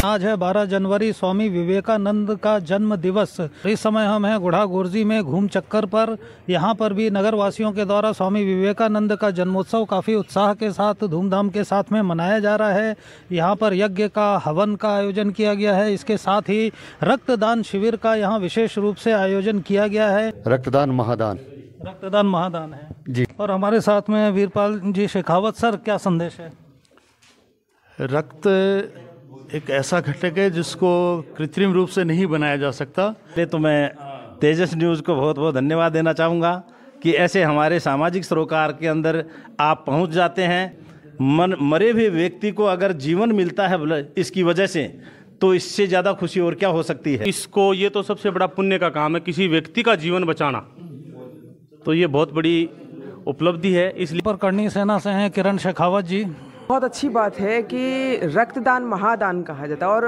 आज है 12 जनवरी, स्वामी विवेकानंद का जन्म दिवस। इस समय हम हैं गुढ़ा गोरजी में घूम चक्कर पर। यहाँ पर भी नगर वासियों के द्वारा स्वामी विवेकानंद का जन्मोत्सव काफ़ी उत्साह के साथ, धूमधाम के साथ में मनाया जा रहा है। यहाँ पर यज्ञ का, हवन का आयोजन किया गया है। इसके साथ ही रक्तदान शिविर का यहाँ विशेष रूप से आयोजन किया गया है। रक्तदान महादान, रक्तदान महादान है जी। और हमारे साथ में वीरपाल जी शेखावत सर, क्या संदेश है? रक्त एक ऐसा घटक है जिसको कृत्रिम रूप से नहीं बनाया जा सकता। तो मैं तेजस न्यूज़ को बहुत बहुत धन्यवाद देना चाहूँगा कि ऐसे हमारे सामाजिक सरोकार के अंदर आप पहुँच जाते हैं। मरे हुए व्यक्ति को अगर जीवन मिलता है इसकी वजह से, तो इससे ज़्यादा खुशी और क्या हो सकती है। इसको, ये तो सबसे बड़ा पुण्य का काम है, किसी व्यक्ति का जीवन बचाना, तो ये बहुत बड़ी उपलब्धि है। इसलिए पर करनी सेना से हैं किरण शेखावत जी। बहुत अच्छी बात है कि रक्तदान महादान कहा जाता है और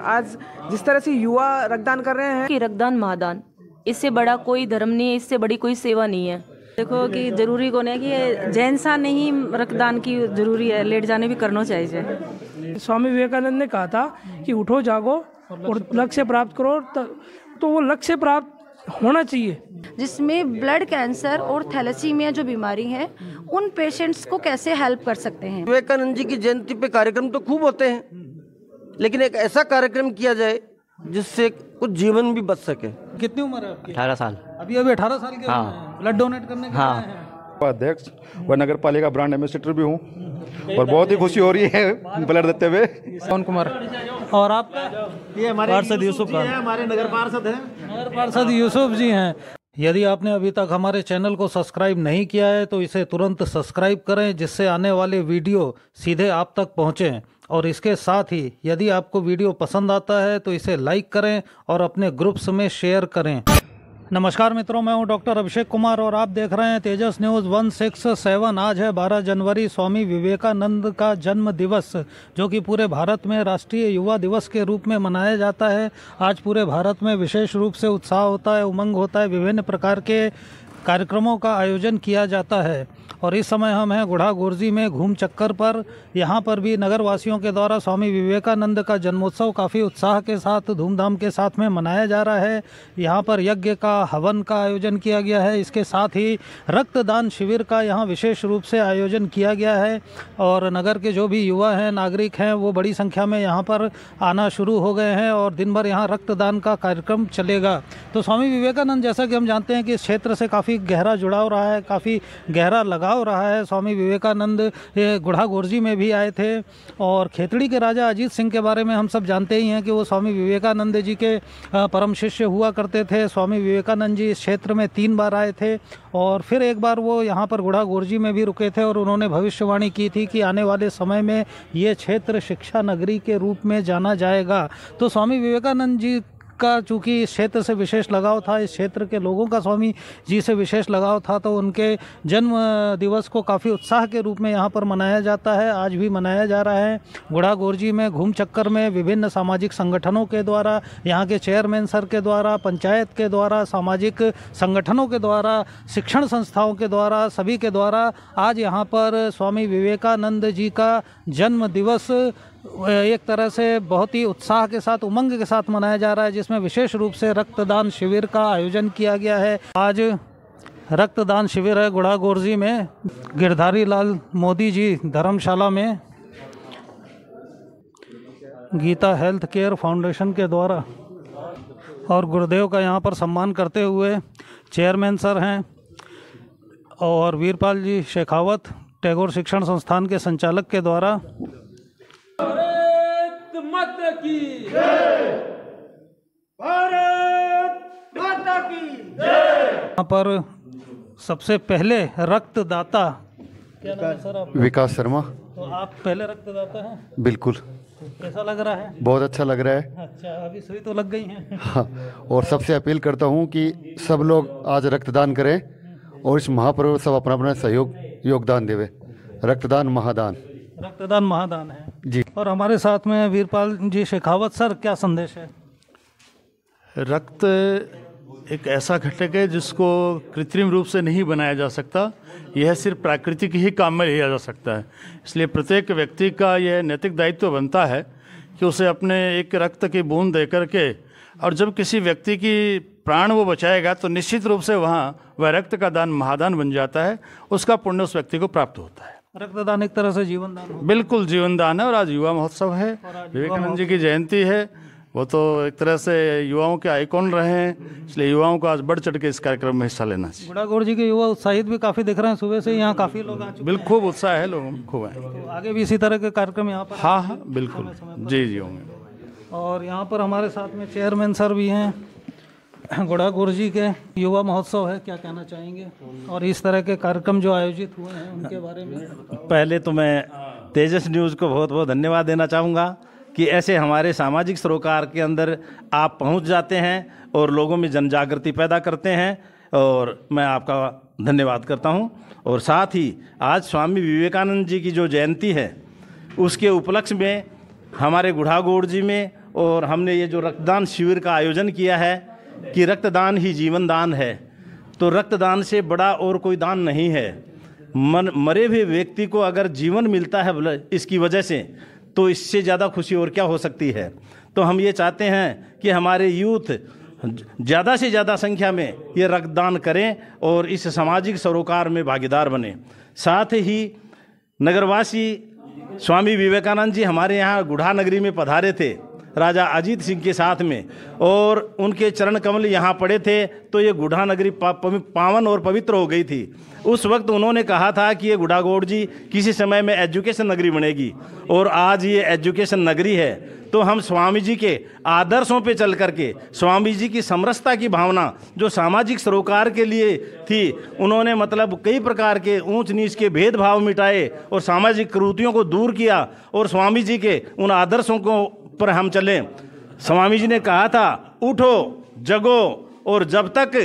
आज जिस तरह से युवा रक्तदान कर रहे हैं कि रक्तदान महादान, इससे बड़ा कोई धर्म नहीं है, इससे बड़ी कोई सेवा नहीं है। देखो कि जरूरी कौन है कि जैनसा नहीं रक्तदान की जरूरी है, लेट जाने भी करना चाहिए। स्वामी विवेकानंद ने कहा था कि उठो जागो और लक्ष्य प्राप्त करो, तो वो लक्ष्य प्राप्त होना चाहिए। जिसमें ब्लड कैंसर और थैलेसीमिया जो बीमारी है, उन पेशेंट्स को कैसे हेल्प कर सकते हैं। विवेकानंद जी की जयंती पे कार्यक्रम तो खूब होते हैं, लेकिन एक ऐसा कार्यक्रम किया जाए जिससे कुछ जीवन भी बच सके। कितनी उम्र है आपकी? 18 साल। अभी 18 साल के हैं। ब्लड डोनेट करने के लिए आए हैं। अध्यक्ष व नगर पालिका ब्रांड एम्बेसडर भी हूँ और बहुत ही खुशी हो रही है ब्लड देते हुए। कौन कुमार और आपका? ये हमारे पार्षद यूसुफ हैं, हमारे नगर पार्षद हैं। नगर पार्षद यूसुफ जी हैं। यदि आपने अभी तक हमारे चैनल को सब्सक्राइब नहीं किया है तो इसे तुरंत सब्सक्राइब करें, जिससे आने वाले वीडियो सीधे आप तक पहुंचें। और इसके साथ ही यदि आपको वीडियो पसंद आता है तो इसे लाइक करें और अपने ग्रुप्स में शेयर करें। नमस्कार मित्रों, मैं हूं डॉक्टर अभिषेक कुमार और आप देख रहे हैं तेजस न्यूज़ 167। आज है 12 जनवरी, स्वामी विवेकानंद का जन्म दिवस, जो कि पूरे भारत में राष्ट्रीय युवा दिवस के रूप में मनाया जाता है। आज पूरे भारत में विशेष रूप से उत्साह होता है, उमंग होता है, विभिन्न प्रकार के कार्यक्रमों का आयोजन किया जाता है। और इस समय हम हैं गुढ़ा गोरजी में घूम चक्कर पर। यहाँ पर भी नगर वासियों के द्वारा स्वामी विवेकानंद का जन्मोत्सव काफ़ी उत्साह के साथ, धूमधाम के साथ में मनाया जा रहा है। यहाँ पर यज्ञ का, हवन का आयोजन किया गया है। इसके साथ ही रक्तदान शिविर का यहाँ विशेष रूप से आयोजन किया गया है। और नगर के जो भी युवा हैं, नागरिक हैं, वो बड़ी संख्या में यहाँ पर आना शुरू हो गए हैं और दिन भर यहाँ रक्तदान का कार्यक्रम चलेगा। तो स्वामी विवेकानंद, जैसा कि हम जानते हैं कि इस क्षेत्र से काफ़ी गहरा जुड़ाव रहा है, काफ़ी गहरा लगाव रहा है। स्वामी विवेकानंद गुढ़ा गोरजी में भी आए थे और खेतड़ी के राजा अजीत सिंह के बारे में हम सब जानते ही हैं कि वो स्वामी विवेकानंद जी के परम शिष्य हुआ करते थे। स्वामी विवेकानंद जी इस क्षेत्र में 3 बार आए थे और फिर एक बार वो यहाँ पर गुढ़ा गोरजी में भी रुके थे और उन्होंने भविष्यवाणी की थी कि आने वाले समय में ये क्षेत्र शिक्षा नगरी के रूप में जाना जाएगा। तो स्वामी विवेकानंद जी का चूँकि इस क्षेत्र से विशेष लगाव था, इस क्षेत्र के लोगों का स्वामी जी से विशेष लगाव था, तो उनके जन्म दिवस को काफ़ी उत्साह के रूप में यहाँ पर मनाया जाता है। आज भी मनाया जा रहा है। गुढ़ा गोरजी में घूम चक्कर में विभिन्न सामाजिक संगठनों के द्वारा, यहाँ के चेयरमैन सर के द्वारा, पंचायत के द्वारा, सामाजिक संगठनों के द्वारा, शिक्षण संस्थाओं के द्वारा, सभी के द्वारा आज यहाँ पर स्वामी विवेकानंद जी का जन्म दिवस एक तरह से बहुत ही उत्साह के साथ, उमंग के साथ मनाया जा रहा है, जिसमें विशेष रूप से रक्तदान शिविर का आयोजन किया गया है। आज रक्तदान शिविर है गुढ़ा गोरजी में। गिरधारी लाल मोदी जी धर्मशाला में गीता हेल्थ केयर फाउंडेशन के द्वारा और गुरुदेव का यहाँ पर सम्मान करते हुए चेयरमैन सर हैं और वीरपाल जी शेखावत टैगोर शिक्षण संस्थान के संचालक के द्वारा भारत माता की जय, भारत माता की जय। यहाँ पर सबसे पहले रक्तदाता, क्या नाम है सर आपका? विकास शर्मा। तो आप पहले रक्तदाता हैं? बिल्कुल। कैसा लग रहा है? बहुत अच्छा लग रहा है। अच्छा, अभी सुई तो लग गई हैं। हाँ, और सबसे अपील करता हूँ कि सब लोग आज रक्तदान करें और इस महापर्व सब अपना अपना सहयोग योगदान देवे। रक्तदान महादान, रक्तदान महादान है जी। और हमारे साथ में वीरपाल जी शेखावत सर, क्या संदेश है? रक्त एक ऐसा घटक है जिसको कृत्रिम रूप से नहीं बनाया जा सकता। यह सिर्फ प्राकृतिक ही काम में लिया जा सकता है। इसलिए प्रत्येक व्यक्ति का यह नैतिक दायित्व बनता है कि उसे अपने एक रक्त की बूंद दे करके, और जब किसी व्यक्ति की प्राण वो बचाएगा तो निश्चित रूप से वहाँ वह रक्त का दान महादान बन जाता है, उसका पुण्य उस व्यक्ति को प्राप्त होता है। रक्तदान एक तरह से जीवन दान हो। बिल्कुल जीवन दान है। और आज युवा महोत्सव है, विवेकानंद जी की जयंती है। वो तो एक तरह से युवाओं के आइकॉन रहे हैं, इसलिए युवाओं को आज बढ़ चढ़ के इस कार्यक्रम में हिस्सा लेना चाहिए। गुड़ागोड़ जी के युवा उत्साहित भी काफ़ी दिख रहे हैं, सुबह से यहाँ काफ़ी लोग आ चुके हैं। बिल्कुल खूब उत्साह है लोगों में, खूब है। तो आगे भी इसी तरह के कार्यक्रम यहाँ पर? हाँ हाँ बिल्कुल, जी जी होंगे। और यहाँ पर हमारे साथ में चेयरमैन सर भी हैं गुड़ागोड़ जी के। युवा महोत्सव है, क्या कहना चाहेंगे और इस तरह के कार्यक्रम जो आयोजित हुए हैं उनके बारे में? पहले तो मैं तेजस न्यूज़ को बहुत बहुत धन्यवाद देना चाहूँगा कि ऐसे हमारे सामाजिक सरोकार के अंदर आप पहुंच जाते हैं और लोगों में जन जागृति पैदा करते हैं, और मैं आपका धन्यवाद करता हूं। और साथ ही आज स्वामी विवेकानंद जी की जो जयंती है उसके उपलक्ष्य में हमारे गुड़ागोड़ जी में और हमने ये जो रक्तदान शिविर का आयोजन किया है कि रक्तदान ही जीवन दान है, तो रक्तदान से बड़ा और कोई दान नहीं है। मरे हुए व्यक्ति को अगर जीवन मिलता है इसकी वजह से, तो इससे ज़्यादा खुशी और क्या हो सकती है। तो हम ये चाहते हैं कि हमारे यूथ ज़्यादा से ज़्यादा संख्या में ये रक्तदान करें और इस सामाजिक सरोकार में भागीदार बने। साथ ही नगरवासी स्वामी विवेकानंद जी हमारे यहाँ गुढ़ा नगरी में पधारे थे राजा अजीत सिंह के साथ में, और उनके चरण कमल यहाँ पड़े थे, तो ये गुढ़ा नगरी पावन और पवित्र हो गई थी। उस वक्त उन्होंने कहा था कि ये गुड़ागोड़ जी किसी समय में एजुकेशन नगरी बनेगी, और आज ये एजुकेशन नगरी है। तो हम स्वामी जी के आदर्शों पे चल करके, स्वामी जी की समरसता की भावना जो सामाजिक सरोकार के लिए थी, उन्होंने मतलब कई प्रकार के ऊंच नीच के भेदभाव मिटाए और सामाजिक कुरीतियों को दूर किया, और स्वामी जी के उन आदर्शों को पर हम चलें। स्वामी जी ने कहा था, उठो जगो और जब तक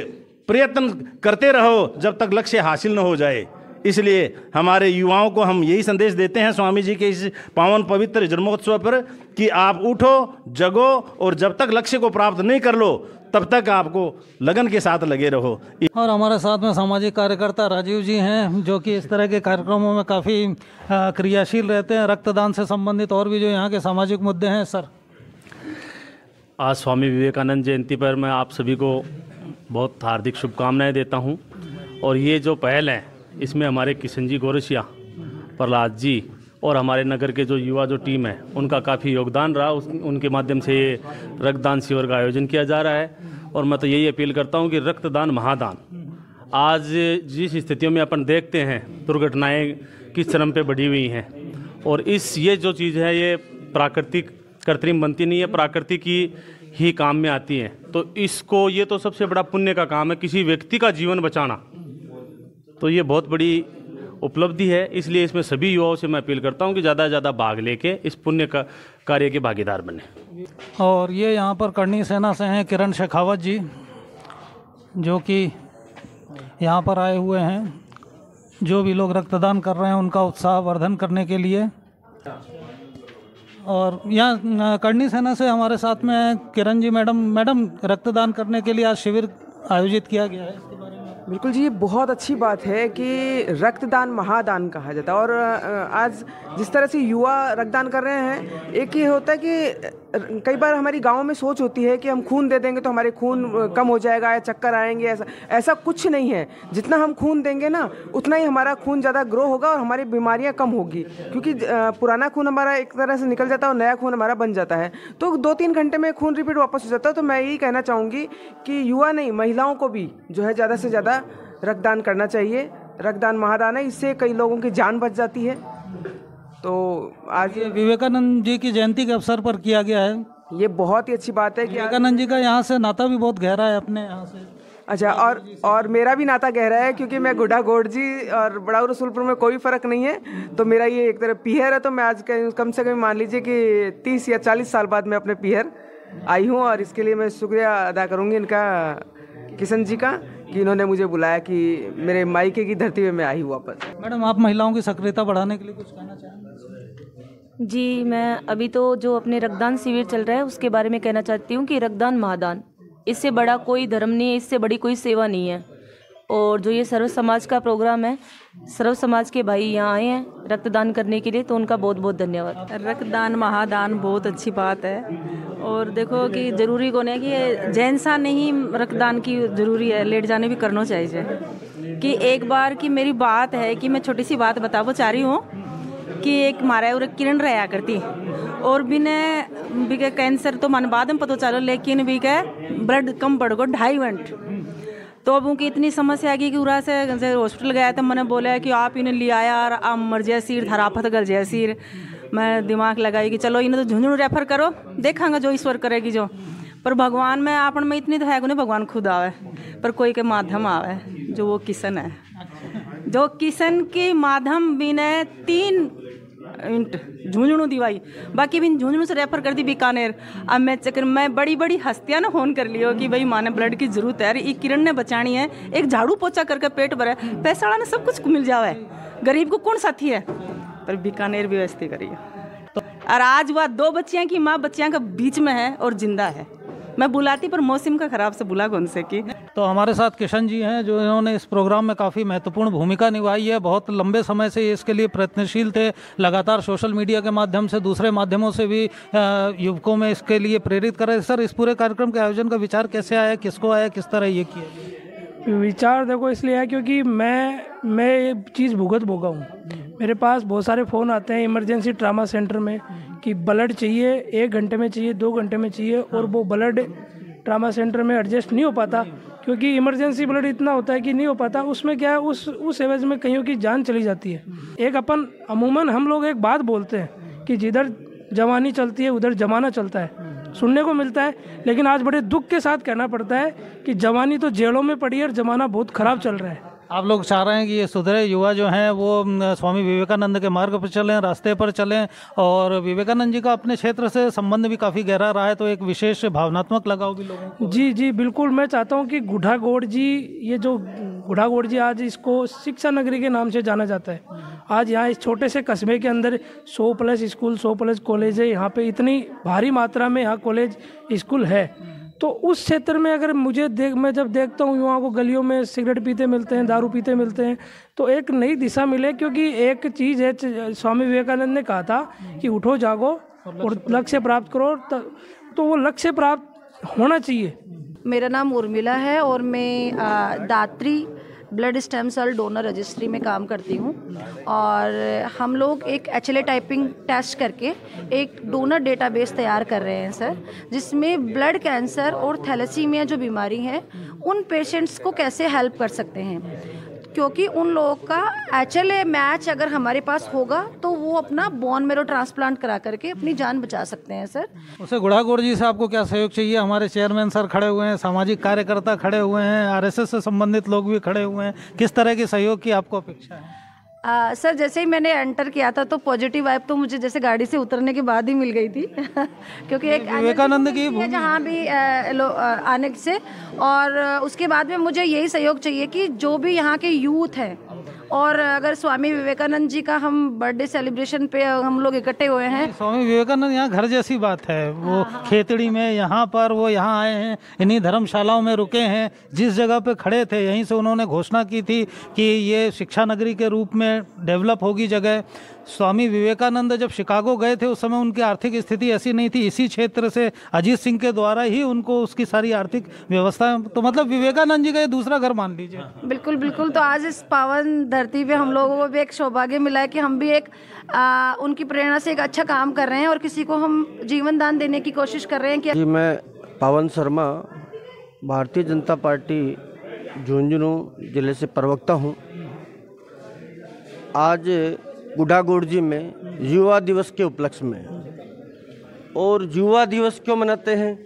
प्रयत्न करते रहो जब तक लक्ष्य हासिल न हो जाए। इसलिए हमारे युवाओं को हम यही संदेश देते हैं स्वामी जी के इस पावन पवित्र जन्मोत्सव पर कि आप उठो जगो और जब तक लक्ष्य को प्राप्त नहीं कर लो तब तक आपको लगन के साथ लगे रहो। और हमारे साथ में सामाजिक कार्यकर्ता राजीव जी हैं, जो कि इस तरह के कार्यक्रमों में काफ़ी क्रियाशील रहते हैं, रक्तदान से संबंधित और भी जो यहाँ के सामाजिक मुद्दे हैं। सर, आज स्वामी विवेकानंद जयंती पर मैं आप सभी को बहुत हार्दिक शुभकामनाएं देता हूं। और ये जो पहल है इसमें हमारे किशन जी गौरसिया, प्रहलाद जी और हमारे नगर के जो युवा जो टीम है उनका काफ़ी योगदान रहा। उनके माध्यम से ये रक्तदान शिविर का आयोजन किया जा रहा है। और मैं तो यही अपील करता हूं कि रक्तदान महादान। आज जिस स्थितियों में अपन देखते हैं दुर्घटनाएं किस चरम पे बढ़ी हुई हैं, और ये जो चीज़ है ये प्राकृतिक कृत्रिम बनती नहीं है, प्राकृतिक ही काम में आती है। तो इसको ये तो सबसे बड़ा पुण्य का काम है, किसी व्यक्ति का जीवन बचाना, तो ये बहुत बड़ी उपलब्धि है। इसलिए इसमें सभी युवाओं से मैं अपील करता हूं कि ज़्यादा से ज़्यादा भाग लेके इस पुण्य का कार्य के भागीदार बने। और ये यहाँ पर करनी सेना से हैं किरण शेखावत जी, जो कि यहाँ पर आए हुए हैं, जो भी लोग रक्तदान कर रहे हैं उनका उत्साह वर्धन करने के लिए। और यहाँ करनी सेना से हमारे साथ में किरण जी मैडम रक्तदान करने के लिए आज शिविर आयोजित किया गया है, इसके बारे में? बिल्कुल जी, ये बहुत अच्छी बात है कि रक्तदान महादान कहा जाता है। और आज जिस तरह से युवा रक्तदान कर रहे हैं, एक ये होता है कि कई बार हमारी गांव में सोच होती है कि हम खून दे देंगे तो हमारे खून कम हो जाएगा या चक्कर आएंगे। ऐसा कुछ नहीं है। जितना हम खून देंगे ना उतना ही हमारा खून ज़्यादा ग्रो होगा और हमारी बीमारियां कम होगी, क्योंकि पुराना खून हमारा एक तरह से निकल जाता है और नया खून हमारा बन जाता है। तो 2-3 घंटे में खून रिपीट वापस हो जाता है। तो मैं यही कहना चाहूँगी कि युवा नहीं, महिलाओं को भी जो है ज़्यादा से ज़्यादा रक्तदान करना चाहिए। रक्तदान महादान है, इससे कई लोगों की जान बच जाती है। तो आज ये विवेकानंद जी की जयंती के अवसर पर किया गया है। ये बहुत ही अच्छी बात है कि विवेकानंद जी का यहाँ से नाता भी बहुत गहरा है अपने यहाँ से। अच्छा, और मेरा भी नाता गहरा है, क्योंकि मैं गुड़ागोड़ जी और बड़ाऊ रसूलपुर में कोई फ़र्क नहीं है। तो मेरा ये एक तरह पीहर है। तो मैं आज कम से कम मान लीजिए कि 30 या 40 साल बाद मैं अपने पीहर आई हूँ, और इसके लिए मैं शुक्रिया अदा करूँगी इनका, किशन जी का, कि इन्होंने मुझे बुलाया कि मेरे मायके की धरती में मैं आई हूँ वापस। मैडम, आप महिलाओं की सक्रियता बढ़ाने के लिए कुछ कहना चाहेंगे? जी, मैं अभी तो जो अपने रक्तदान शिविर चल रहा है उसके बारे में कहना चाहती हूँ कि रक्तदान महादान, इससे बड़ा कोई धर्म नहीं है, इससे बड़ी कोई सेवा नहीं है। और जो ये सर्व समाज का प्रोग्राम है, सर्व समाज के भाई यहाँ आए हैं रक्तदान करने के लिए, तो उनका बहुत बहुत धन्यवाद। रक्तदान महादान बहुत अच्छी बात है। और देखो कि जरूरी कौन है कि जैनसा नहीं रक्तदान की जरूरी है, लेट जाने भी करना चाहिए। कि एक बार की मेरी बात है कि मैं छोटी सी बात बताना चाह रही हूँ कि एक हमारे और किरण रहा करती और बिना कैंसर तो मन बाद में पता चलो, लेकिन बिके ब्लड कम पड़ गो 2.5 यूनिट। तो अब उनकी इतनी समस्या आ गई कि उरा से हॉस्पिटल गया तो मैंने बोला कि आप इन्हें ले आया और आप मर जाए सिर धराफत गल जाए सिर। मैं दिमाग लगाई कि चलो इन्हें तो झुंझुनू रेफर करो, देखांगा जो ईश्वर करेगी जो। पर भगवान में आपन में इतनी तो है कि भगवान खुद आवे, पर कोई के माध्यम आवे जो वो किशन है, जो किशन के माध्यम बिना 3 यूनिट झुंझुनू दिवाई, बाकी भी झुंझुनू से रेफर कर दी बीकानेर। अब मैं चक्कर मैं बड़ी बड़ी हस्तियां ने फोन कर लियो कि भाई माने ब्लड की जरूरत है, ये किरण ने बचानी है, एक झाड़ू पोछा करके पेट भरे, पैसा वाला ने सब कुछ मिल जावे, गरीब को कौन साथी है। पर बीकानेर भी व्यवस्था करी है। और आज वह 2 बच्चियां की माँ बच्चियां के बीच में है और जिंदा है। मैं बुलाती पर मौसम का खराब से बुला कौन से की। तो हमारे साथ किशन जी हैं जो इन्होंने इस प्रोग्राम में काफ़ी महत्वपूर्ण भूमिका निभाई है। बहुत लंबे समय से इसके लिए प्रयत्नशील थे, लगातार सोशल मीडिया के माध्यम से, दूसरे माध्यमों से भी युवकों में इसके लिए प्रेरित कर रहे। सर, इस पूरे कार्यक्रम के आयोजन का विचार कैसे आया, किसको आया, किस तरह ये किया? विचार देखो इसलिए है क्योंकि मैं ये चीज़ भुगत भोगा हूँ। मेरे पास बहुत सारे फ़ोन आते हैं इमरजेंसी ट्रामा सेंटर में कि ब्लड चाहिए, 1 घंटे में चाहिए, 2 घंटे में चाहिए, और वो ब्लड ट्रामा सेंटर में एडजस्ट नहीं हो पाता क्योंकि इमरजेंसी ब्लड इतना होता है कि नहीं हो पाता। उसमें क्या है, उस एवज में कईयों की जान चली जाती है। एक अपन अमूमन हम लोग एक बात बोलते हैं कि जिधर जवानी चलती है उधर जमाना चलता है, सुनने को मिलता है, लेकिन आज बड़े दुख के साथ कहना पड़ता है कि जवानी तो जेलों में पड़ी है और जमाना बहुत खराब चल रहा है। आप लोग चाह रहे हैं कि ये सुधरे युवा जो हैं वो स्वामी विवेकानंद के मार्ग पर चलें, रास्ते पर चलें, और विवेकानंद जी का अपने क्षेत्र से संबंध भी काफ़ी गहरा रहा है, तो एक विशेष भावनात्मक लगाव भी लोगों को। जी बिल्कुल। मैं चाहता हूँ कि गुढ़ा गौड़ जी, ये जो गुढ़ा गौड़ जी, आज इसको शिक्षा नगरी के नाम से जाना जाता है। आज यहाँ इस छोटे से कस्बे के अंदर 100+ स्कूल, 100+ कॉलेज है। यहाँ पे इतनी भारी मात्रा में यहाँ कॉलेज स्कूल है, तो उस क्षेत्र में अगर मैं जब देखता हूँ युवाओं को गलियों में सिगरेट पीते मिलते हैं, दारू पीते मिलते हैं, तो एक नई दिशा मिले। क्योंकि एक चीज़ है, स्वामी विवेकानंद ने कहा था कि उठो जागो और लक्ष्य प्राप्त करो, तो वो लक्ष्य प्राप्त होना चाहिए। मेरा नाम उर्मिला है और मैं Datri blood stem cell donor registry में काम करती हूँ। और हम लोग एक HLA टाइपिंग टेस्ट करके एक डोनर डेटाबेस तैयार कर रहे हैं सर, जिसमें ब्लड कैंसर और थैलेसीमिया जो बीमारी है उन पेशेंट्स को कैसे हेल्प कर सकते हैं। क्योंकि उन लोगों का HLA मैच अगर हमारे पास होगा तो वो अपना बोन मेरो ट्रांसप्लांट करा करके अपनी जान बचा सकते हैं सर। उसे गुढ़ा गौड़ जी से आपको क्या सहयोग चाहिए? हमारे चेयरमैन सर खड़े हुए हैं, सामाजिक कार्यकर्ता खड़े हुए हैं, RSS से संबंधित लोग भी खड़े हुए हैं, किस तरह के सहयोग की आपको अपेक्षा है? सर, जैसे ही मैंने एंटर किया था तो पॉजिटिव वाइब तो मुझे जैसे गाड़ी से उतरने के बाद ही मिल गई थी क्योंकि एक विवेकानंद की जहाँ भी आने से, और उसके बाद में मुझे यही सहयोग चाहिए कि जो भी यहाँ के यूथ हैं, और अगर स्वामी विवेकानंद जी का हम बर्थडे सेलिब्रेशन पे हम लोग इकट्ठे हुए हैं। स्वामी विवेकानंद यहाँ घर जैसी बात है, वो खेतड़ी में यहाँ पर वो यहाँ आए हैं, इन्हीं धर्मशालाओं में रुके हैं, जिस जगह पे खड़े थे यहीं से उन्होंने घोषणा की थी कि ये शिक्षा नगरी के रूप में डेवलप होगी जगह। स्वामी विवेकानंद जब शिकागो गए थे उस समय उनकी आर्थिक स्थिति ऐसी नहीं थी, इसी क्षेत्र से अजीत सिंह के द्वारा ही उनको उसकी सारी आर्थिक व्यवस्था, तो मतलब विवेकानंद जी का ये दूसरा घर मान लीजिए। बिल्कुल बिल्कुल। तो आज इस पावन धरती पे हम लोगों को भी एक सौभाग्य मिला है कि हम भी एक उनकी प्रेरणा से एक अच्छा काम कर रहे हैं और किसी को हम जीवन दान देने की कोशिश कर रहे हैं। जी, मैं पावन शर्मा, भारतीय जनता पार्टी झुंझुनू जिले से प्रवक्ता हूँ। आज गुढ़ा गौड़ जी में युवा दिवस के उपलक्ष्य में, और युवा दिवस क्यों मनाते हैं,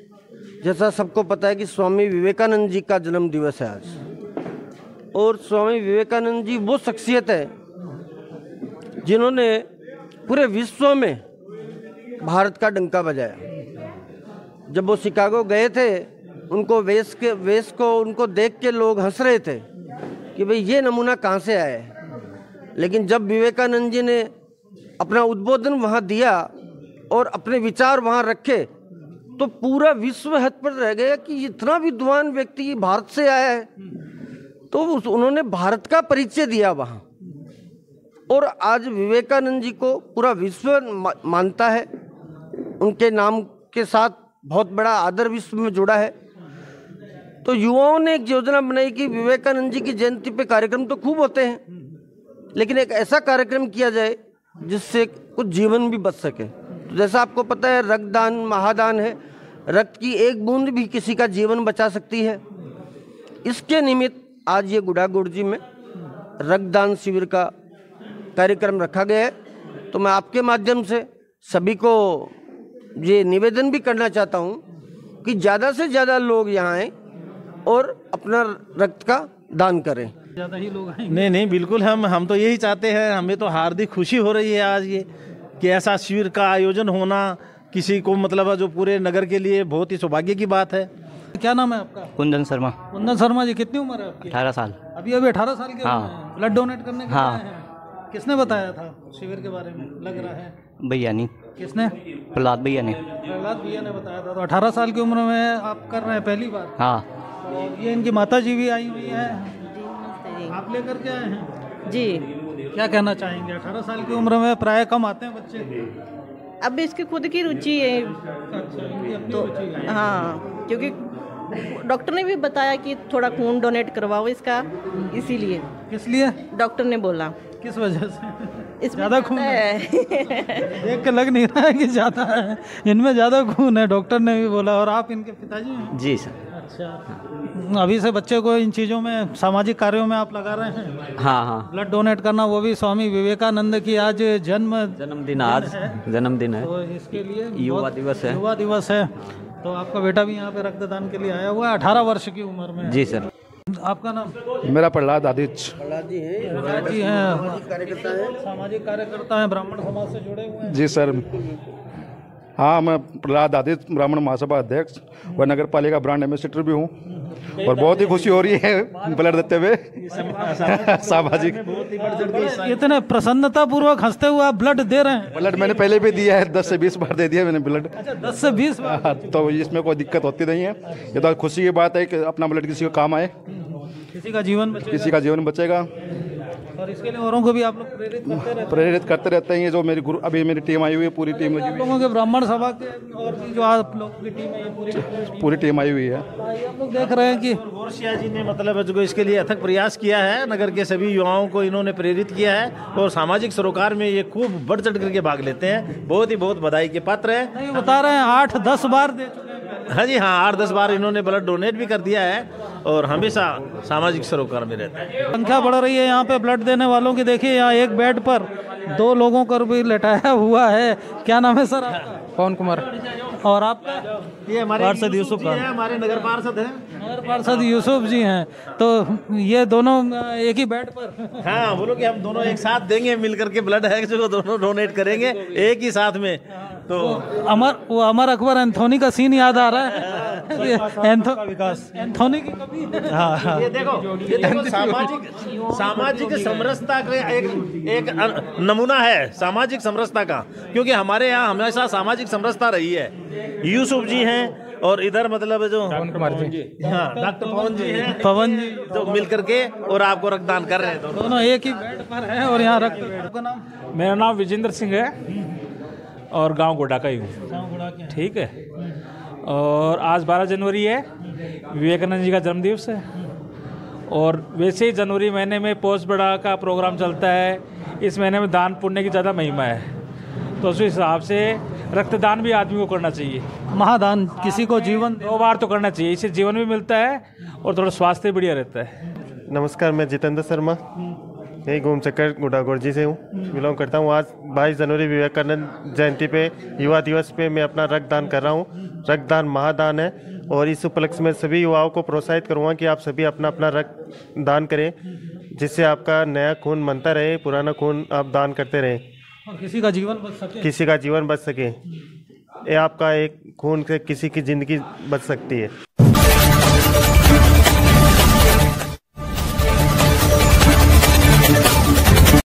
जैसा सबको पता है कि स्वामी विवेकानंद जी का जन्म दिवस है आज। और स्वामी विवेकानंद जी वो शख्सियत है जिन्होंने पूरे विश्व में भारत का डंका बजाया। जब वो शिकागो गए थे, उनको वेश को उनको देख के लोग हंस रहे थे कि भाई ये नमूना कहाँ से आया है। लेकिन जब विवेकानंद जी ने अपना उद्बोधन वहाँ दिया और अपने विचार वहाँ रखे, तो पूरा विश्व हद पर रह गया कि इतना विद्वान व्यक्ति भारत से आया है। तो उन्होंने भारत का परिचय दिया वहाँ, और आज विवेकानंद जी को पूरा विश्व मानता है। उनके नाम के साथ बहुत बड़ा आदर विश्व में जुड़ा है। तो युवाओं ने एक योजना बनाई कि विवेकानंद जी की जयंती पे कार्यक्रम तो खूब होते हैं, लेकिन एक ऐसा कार्यक्रम किया जाए जिससे कुछ जीवन भी बच सके। तो जैसा आपको पता है, रक्तदान महादान है। रक्त की एक बूंद भी किसी का जीवन बचा सकती है। इसके निमित्त आज ये गुडागुड़जी में रक्तदान शिविर का कार्यक्रम रखा गया है। तो मैं आपके माध्यम से सभी को ये निवेदन भी करना चाहता हूँ कि ज़्यादा से ज़्यादा लोग यहाँ आएँ और अपना रक्त का दान करें। ज़्यादा ही लोग आएंगे। नहीं, बिल्कुल हम तो यही चाहते हैं। हमें तो हार्दिक खुशी हो रही है आज ये कि ऐसा शिविर का आयोजन होना किसी को मतलब जो पूरे नगर के लिए बहुत ही सौभाग्य की बात है। क्या नाम है आपका? कुंदन शर्मा। कुंदन शर्मा जी, कितनी उम्र है आपकी? 18 साल। अभी 18 साल के हाँ। हैं। ब्लड डोनेट करने के लिए हाँ। आए हैं। किसने बताया था शिविर के बारे में? लग रहा है भैया नहीं। किसने? प्रहलाद भैया ने। प्रहलाद भैया ने बताया था। तो 18 साल की उम्र में आप कर रहे हैं पहली बार? हाँ। तो ये इनकी माता जी भी आई हुई है, आप लेकर के आए हैं जी। क्या कहना चाहेंगे? 18 साल की उम्र में प्राय कम आते हैं बच्चे। अब इसकी खुद की रुचि है। अच्छा, इनकी अपनी तो रुचि है। हाँ, क्योंकि डॉक्टर ने भी बताया कि थोड़ा खून डोनेट करवाओ इसका, इसीलिए। किस लिए? डॉक्टर ने बोला। किस वजह से? इसमें ज़्यादा खून है। देख के लग नहीं रहा है कि ज़्यादा है, इनमें ज़्यादा खून है, डॉक्टर ने भी बोला। और आप इनके पिताजी हैं? जी सर। अच्छा, अभी से बच्चे को इन चीज़ों में, सामाजिक कार्यों में आप लगा रहे हैं? हाँ हाँ। ब्लड डोनेट करना, वो भी स्वामी विवेकानंद की आज जन्मदिन आज जन्मदिन है। तो इसके लिए युवा दिवस है। युवा दिवस है। तो आपका बेटा भी यहाँ पे रक्तदान के लिए आया हुआ है, 18 वर्ष की उम्र में। जी सर। आपका नाम? मेरा प्रहलाद आदित्य। प्रहलाद जी हैं, कार्यकर्ता हैं, सामाजिक कार्यकर्ता हैं, ब्राह्मण समाज से जुड़े हुए हैं। जी सर। हाँ, मैं प्रहलाद आदित्य, ब्राह्मण महासभा अध्यक्ष और नगर पालिका ब्रांड एम्बेसडर भी हूँ। और बहुत ही खुशी हो रही है ब्लड देते हुए। सामाजिक इतने प्रसन्नता पूर्वक हंसते हुए आप ब्लड दे रहे हैं? ब्लड मैंने पहले भी दिया है, 10 से 20 बार दे दिया मैंने ब्लड। अच्छा, 10 से 20 बार? तो इसमें कोई दिक्कत होती नहीं है। ये तो खुशी की बात है कि अपना ब्लड किसी को काम आए, किसी का जीवन बचेगा। किसी का जीवन बचेगा। और इसके लिए औरों को भी आप लोग प्रेरित करते रहते हैं। ये जो मेरी ग्रुप, अभी मेरी टीम आई हुई है, पूरी टीम लगी हुई है। लोगों के ब्राह्मण सभा के और भी जो आप लोग की टीम है, ये पूरी टीम आई हुई है। आप लोग देख रहे हैं कि गोरसिया जी ने मतलब जो इसके लिए अथक प्रयास किया है, नगर के सभी युवाओं को इन्होंने प्रेरित किया है और सामाजिक सरोकार में ये खूब बढ़ चढ़ करके भाग लेते हैं। बहुत बधाई के पात्र है। नहीं, बता रहे हैं 8-10 बार दे चुके हैं। हाँ जी, हाँ, 8-10 बार इन्होंने ब्लड डोनेट भी कर दिया है और हमेशा सामाजिक सरोकार में रहता है। संख्या बढ़ रही है यहाँ पे ब्लड देने वालों की। देखिए, यहाँ एक बेड पर 2 लोगों को भी लेटाया हुआ है। क्या नाम है सर आपका? पवन कुमार। और आपका? ये हमारे पार्षद यूसुफ खान, हमारे नगर पार्षद हैं। नगर पार्षद यूसुफ जी हैं। तो ये दोनों एक ही बेड पर? हाँ, बोलो कि हम दोनों एक साथ देंगे, मिल करके ब्लड है जो दोनों डोनेट करेंगे एक ही साथ में। तो वो अमर अकबर एंथोनी का सीन याद आ रहा है। एंथोनी की कभी। ये देखो सामाजिक समरसता का एक नमूना है सामाजिक समरसता का, क्योंकि हमारे यहाँ हमेशा सामाजिक समरसता रही है। यूसुफ जी हैं और इधर मतलब जो पवन कुमार जी, हाँ, डॉक्टर पवन जी हैं, पवन जी तो मिल करके और आपको रक्तदान कर रहे हैं। दोनों एक ही बेड पर हैं और यहाँ रक्त। नाम? मेरा नाम विजेंद्र सिंह है और गांव गोडा का ही हूँ। ठीक है। और आज 12 जनवरी है, विवेकानंद जी का जन्मदिवस है। और वैसे ही जनवरी महीने में पोस्ट बड़ा का प्रोग्राम चलता है। इस महीने में दान पुण्य की ज़्यादा महिमा है, तो उस हिसाब से रक्तदान भी आदमी को करना चाहिए। महादान किसी को जीवन 2 बार तो करना चाहिए, इससे जीवन भी मिलता है और थोड़ा स्वास्थ्य बढ़िया रहता है। नमस्कार, मैं जितेंद्र शर्मा, यही घूम चक्कर गुडागुड़जी से हूँ, बिलोंग करता हूँ। आज 22 जनवरी विवेकानंद जयंती पे, युवा दिवस पे मैं अपना रक्तदान कर रहा हूँ। रक्तदान महादान है और इस उपलक्ष्य में सभी युवाओं को प्रोत्साहित करूँगा कि आप सभी अपना अपना रक्त दान करें, जिससे आपका नया खून बनता रहे, पुराना खून आप दान करते रहें और किसी का जीवन बच सके। किसी का जीवन बच सके। ये आपका एक खून से किसी की ज़िंदगी बच सकती है।